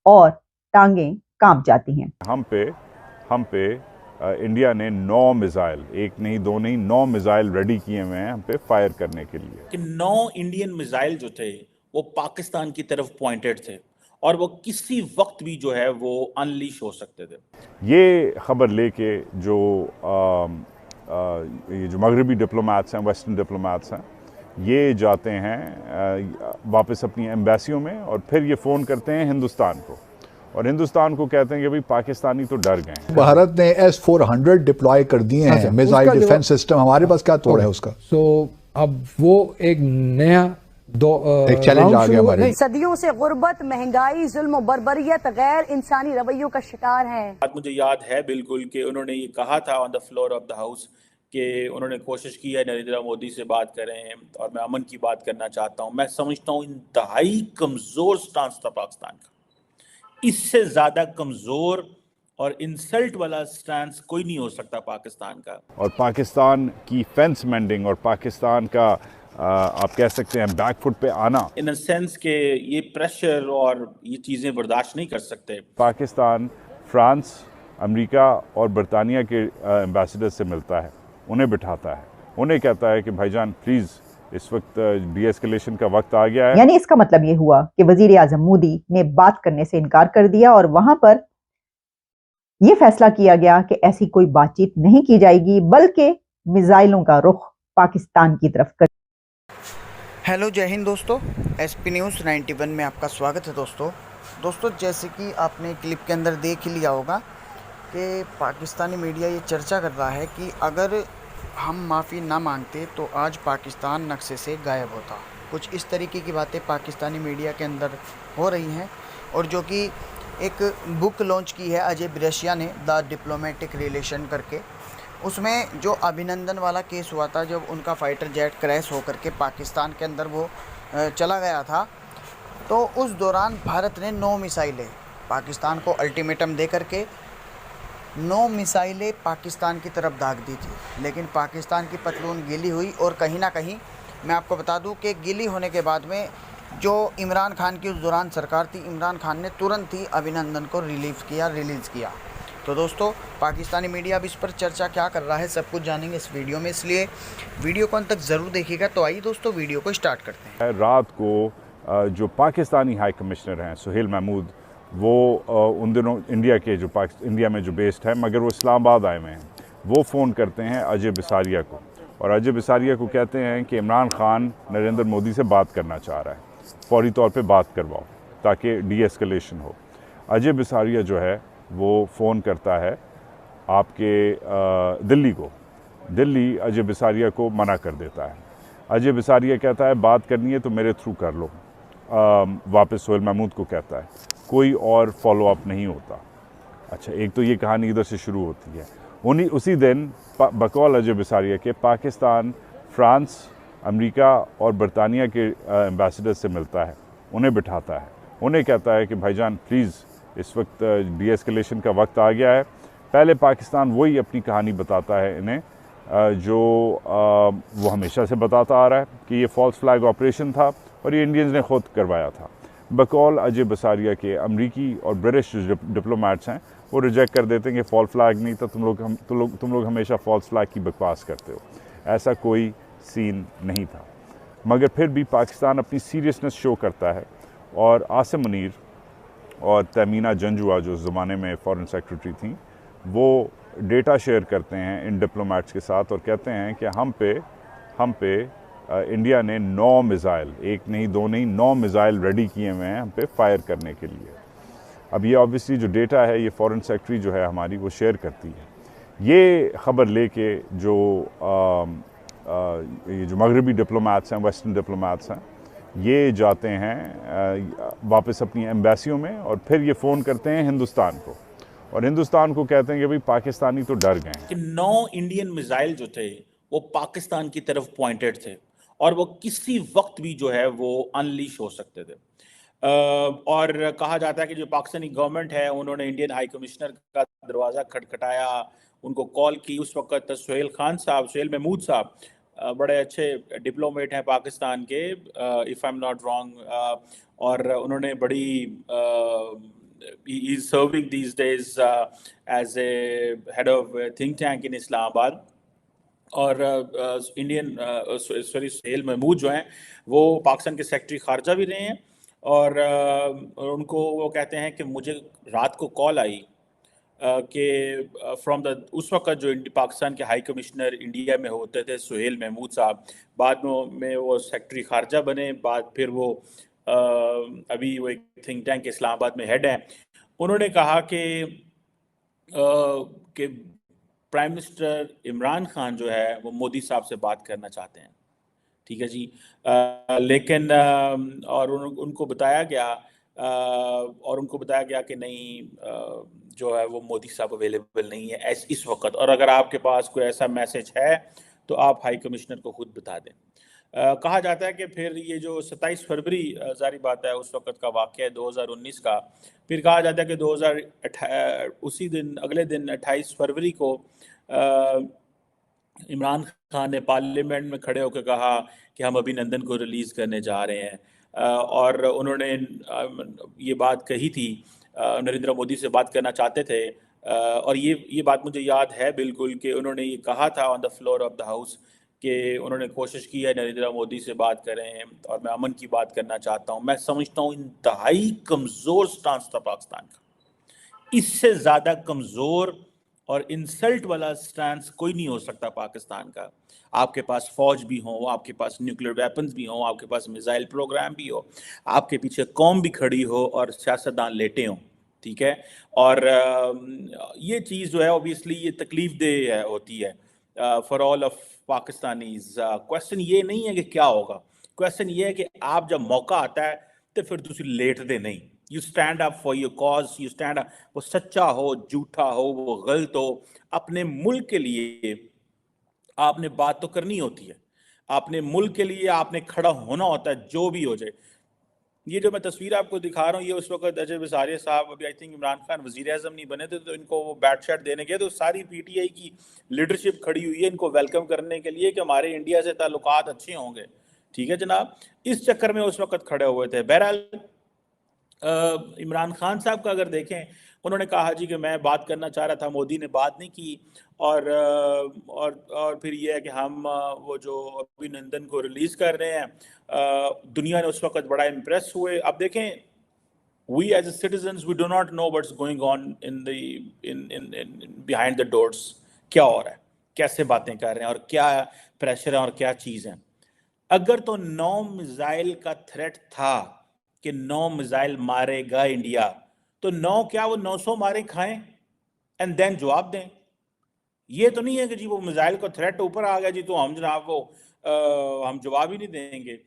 और टांगें कांप जाती हैं। हम पे इंडिया ने 9 मिसाइल, एक नहीं दो नहीं 9 मिसाइल रेडी किए हुए हैं हम पे फायर करने के लिए। कि 9 इंडियन मिसाइल जो थे वो पाकिस्तान की तरफ पॉइंटेड थे और वो किसी वक्त भी जो है वो अनलीश हो सकते थे। ये खबर लेके जो ये जो मगरबी डिप्लोमेट्स हैं, वेस्टर्न डिप्लोमेट्स हैं, ये जाते हैं वापस अपनी एम्बेसियों में और फिर ये फ़ोन करते हैं हिंदुस्तान को और हिंदुस्तान को कहते हैं कि भाई पाकिस्तानी तो डर गए हैं। भारत ने S-400 डिप्लॉय कर दिए हैं मिसाइल डिफेंस सिस्टम, हमारे पास क्या तोड़ है उसका। सो अब वो एक नया एक चैलेंज आ गया हमारे लिए। सदियों से गुर्बत, महंगाई, जुल्म और बर्बरियत, गैर इंसानी रवैयों का शिकार हैं। बात मुझे याद है बिल्कुल कि उन्होंने ये कहा था on the floor of the house कि उन्होंने कोशिश की है नरेंद्र मोदी से बात करें और मैं अमन की बात करना चाहता हूँ। मैं समझता हूँ इंतहाई कमज़ोर स्टांस था पाकिस्तान का, इससे ज़्यादा कमज़ोर और इंसल्ट वाला स्टांस कोई नहीं हो सकता पाकिस्तान का। और पाकिस्तान की फेंस मेंडिंग और पाकिस्तान का आप कह सकते हैं बैक फुट पे आना, इन अ सेंस के ये प्रेशर और ये चीज़ें बर्दाश्त नहीं कर सकते। पाकिस्तान फ्रांस, अमेरिका और बरतानिया के एम्बेसडर से मिलता है, उन्हें बिठाता है, उन्हें कहता है कि भाईजान प्लीज़ इस वक्त बी एस्केलेशन का वक्त आ गया है। यानी इसका मतलब ये हुआ कि वजीर आजम मोदी ने बात करने से इनकार कर दिया और वहां पर यह फैसला किया गया कि ऐसी कोई बातचीत नहीं की जाएगी, बल्कि मिसाइलों का रुख पाकिस्तान की तरफ कर। हेलो, जय हिंद दोस्तों, SP न्यूज़ 91 में आपका स्वागत है। दोस्तों जैसे कि आपने क्लिप के अंदर देख ही लिया होगा कि पाकिस्तानी मीडिया ये चर्चा कर रहा है कि अगर हम माफ़ी ना मांगते तो आज पाकिस्तान नक्शे से गायब होता। कुछ इस तरीके की बातें पाकिस्तानी मीडिया के अंदर हो रही हैं और जो कि एक बुक लॉन्च की है अजय ब्रेशिया ने, द डिप्लोमेटिक रिलेशन करके। उसमें जो अभिनंदन वाला केस हुआ था, जब उनका फाइटर जेट क्रैश होकर के पाकिस्तान के अंदर वो चला गया था, तो उस दौरान भारत ने 9 मिसाइलें पाकिस्तान को अल्टीमेटम दे करके 9 मिसाइलें पाकिस्तान की तरफ दाग दी थी। लेकिन पाकिस्तान की पतलून गीली हुई और कहीं ना कहीं मैं आपको बता दूं कि गीली होने के बाद में जो इमरान खान की उस दौरान सरकार थी, इमरान खान ने तुरंत ही अभिनंदन को रिलीज़ किया। तो दोस्तों पाकिस्तानी मीडिया अब इस पर चर्चा क्या कर रहा है, सब कुछ जानेंगे इस वीडियो में, इसलिए वीडियो को अंत तक ज़रूर देखिएगा। तो आइए दोस्तों वीडियो को स्टार्ट करते हैं। रात को जो पाकिस्तानी हाई कमिश्नर हैं सुहेल महमूद, वो उन दिनों इंडिया में जो बेस्ड है मगर वो इस्लामाबाद आए हुए हैं, वो फ़ोन करते हैं अजय बिसारिया को और अजय बिसारिया को कहते हैं कि इमरान खान नरेंद्र मोदी से बात करना चाह रहा है, फौरी तौर पे बात करवाओ ताकि डी एस्केलेशन हो। अजय बिसारिया जो है वो फ़ोन करता है आपके दिल्ली को, दिल्ली अजय बिसारिया को मना कर देता है। अजय बिसारिया कहता है बात करनी है तो मेरे थ्रू कर लो, वापस सुहेल महमूद को कहता है, कोई और फॉलो अप नहीं होता। अच्छा, एक तो ये कहानी इधर से शुरू होती है। उसी दिन बकौल अजय बिसारिया के पाकिस्तान फ्रांस, अमेरिका और बरतानिया के एम्बेसडर से मिलता है, उन्हें बिठाता है, उन्हें कहता है कि भाईजान प्लीज़ इस वक्त डी एस्केलेशन का वक्त आ गया है। पहले पाकिस्तान वही अपनी कहानी बताता है इन्हें जो वो हमेशा से बताता आ रहा है कि ये फॉल्स फ्लैग ऑपरेशन था और ये इंडियंस ने खुद करवाया था। बकौल अजय बिसारिया के अमरीकी और ब्रिटिश डिप्लोमेट्स हैं, वो रिजेक्ट कर देते हैं कि फॉल्स फ्लैग नहीं था, तुम लोग हमेशा फॉल्स फ्लैग की बकवास करते हो, ऐसा कोई सीन नहीं था। मगर फिर भी पाकिस्तान अपनी सीरियसनेस शो करता है और आसिम मुनीर और तमीना जंजुआ जो उस ज़माने में फॉरेन सेक्रेटरी थी, वो डेटा शेयर करते हैं इन डिप्लोमेट्स के साथ और कहते हैं कि हम पे इंडिया ने 9 मिसाइल, एक नहीं दो नहीं 9 मिसाइल रेडी किए हुए हैं हम पे फायर करने के लिए। अब ये ऑब्वियसली जो डेटा है ये फॉरेन सेक्रेटरी जो है हमारी वो शेयर करती है। ये ख़बर लेके जो ये जो मगरबी डिप्लोमेट्स हैं, वेस्टर्न डिप्लोमेट्स हैं, ये जाते हैं वापस अपनी एम्बेसियों में और फिर ये फ़ोन करते हैं हिंदुस्तान को और हिंदुस्तान को कहते हैं कि भाई पाकिस्तानी तो डर गए हैं। कि 9 इंडियन मिसाइल जो थे वो पाकिस्तान की तरफ पॉइंटेड थे और वो किसी वक्त भी जो है वो अनलीश हो सकते थे। और कहा जाता है कि जो पाकिस्तानी गवर्नमेंट है उन्होंने इंडियन हाई कमिश्नर का दरवाज़ा खटखटाया, उनको कॉल की। उस वक्त सुहेल महमूद साहब बड़े अच्छे डिप्लोमेट हैं पाकिस्तान के, if I am not wrong, اور انہوں نے بڑی he is serving these days as a head of think tank in Islam Abad. اور انڈین سہیل محمود جو ہیں وہ پاکستان کے سیکرٹری خارجہ بھی رہے ہیں، اور ان کو وہ کہتے ہیں کہ مجھے رات کو کال آئی کہ فرام اس وقت جو پاکستان کے ہائی کمشنر انڈیا میں ہوتے تھے سہیل محمود صاحب، بعد میں وہ سیکرٹری خارجہ بنے، بعد پھر وہ ابھی وہ ایک تھنک ٹینک اسلام آباد میں ہیڈ ہیں. انہوں نے کہا کہ پرائم منسٹر عمران خان جو ہے وہ مودی صاحب سے بات کرنا چاہتے ہیں. ٹھیک ہے جی، لیکن اور ان کو بتایا گیا کہ نہیں جو ہے وہ مودی صاحب اویلیبل نہیں ہے اس وقت، اور اگر آپ کے پاس کوئی ایسا میسج ہے تو آپ ہائی کمشنر کو خود بتا دیں. کہا جاتا ہے کہ پھر یہ جو 27 فروری ظاہری بات ہے اس وقت کا واقعہ ہے 2019 کا، پھر کہا جاتا ہے کہ اسی دن اگلے دن 28 فروری کو عمران خان نے پارلیمنٹ میں کھڑے ہو کے کہا کہ ہم ابھی نندن کو ریلیز کرنے جا رہے ہیں، اور انہوں نے یہ بات کہی تھی، نریندر مودی سے بات کرنا چاہتے تھے، اور یہ بات مجھے یاد ہے بالکل کہ انہوں نے یہ کہا تھا on the floor of the house کہ انہوں نے کوشش کی ہے نریندر مودی سے بات کریں، اور میں امن کی بات کرنا چاہتا ہوں. میں سمجھتا ہوں انتہائی کمزور سٹانس تھا پاکستان کا، اس سے زیادہ کمزور اور انسلٹ والا سٹانس کوئی نہیں ہو سکتا پاکستان کا. آپ کے پاس فوج بھی ہو، آپ کے پاس نیوکلیر ویپنز بھی ہوں، آپ کے پاس میزائل پروگرام بھی ہو، آپ کے پیچھے قوم بھی کھڑی ہو اور سیاستدان لیٹے ہوں. ٹھیک ہے، اور یہ چیز جو ہے اوبیسلی یہ تکلیف دہ ہوتی ہے for all of Pakistanis. Question یہ نہیں ہے کہ کیا ہوگا، کویسچن یہ ہے کہ آپ جب موقع آتا ہے تو پھر تسی لیٹ دے نہیں. You stand up for your cause, you stand up, وہ سچا ہو، جھوٹا ہو، وہ غلط ہو، اپنے ملک کے لیے آپ نے بات تو کرنی ہوتی ہے، اپنے ملک کے لیے آپ نے کھڑا ہونا ہوتا ہے جو بھی ہو جائے. یہ جو میں تصویر آپ کو دکھا رہا ہوں یہ اس وقت اجے بساریہ صاحب، ابھی آئی تھنک عمران خان وزیر اعظم نہیں بنے تھے تو ان کو وہ بیٹ شیٹ دینے گئے تو ساری پی ٹی آئی کی لیڈرشپ کھڑی ہوئی ہے ان کو ویلکم کرنے کے لیے کہ ہمارے انڈیا سے تعلقات اچھے ہوں گے. ٹھیک ہے جناب، اس چکر میں اس وقت کھڑے ہوئے تھے. بہرحال عمران خان صاحب کا اگر دیکھیں، انہوں نے کہا جی کہ میں بات کرنا چاہ رہا تھا، مودی نے بات نہیں کی، اور پھر یہ ہے کہ ہم وہ جو ابھی نندن کو ریلیز کر رہے ہیں، دنیا نے اس وقت بڑا امپریس ہوئے. اب دیکھیں we as a citizens we do not know what's going on in behind the doors، کیا ہو رہا ہے، کیسے باتیں کر رہے ہیں، اور کیا پریشر ہے اور کیا چیز ہے. اگر تو 9 میزائل کا تھریٹ تھا کہ 9 میزائل مارے گا انڈیا، تو 9 کیا وہ 900 مارے کھائیں اینڈ دین جواب دیں. یہ تو نہیں ہے کہ جی وہ میزائل کا تھریٹ اوپر آ گیا جی تو ہم جناب وہ ہم جواب ہی نہیں دیں گے.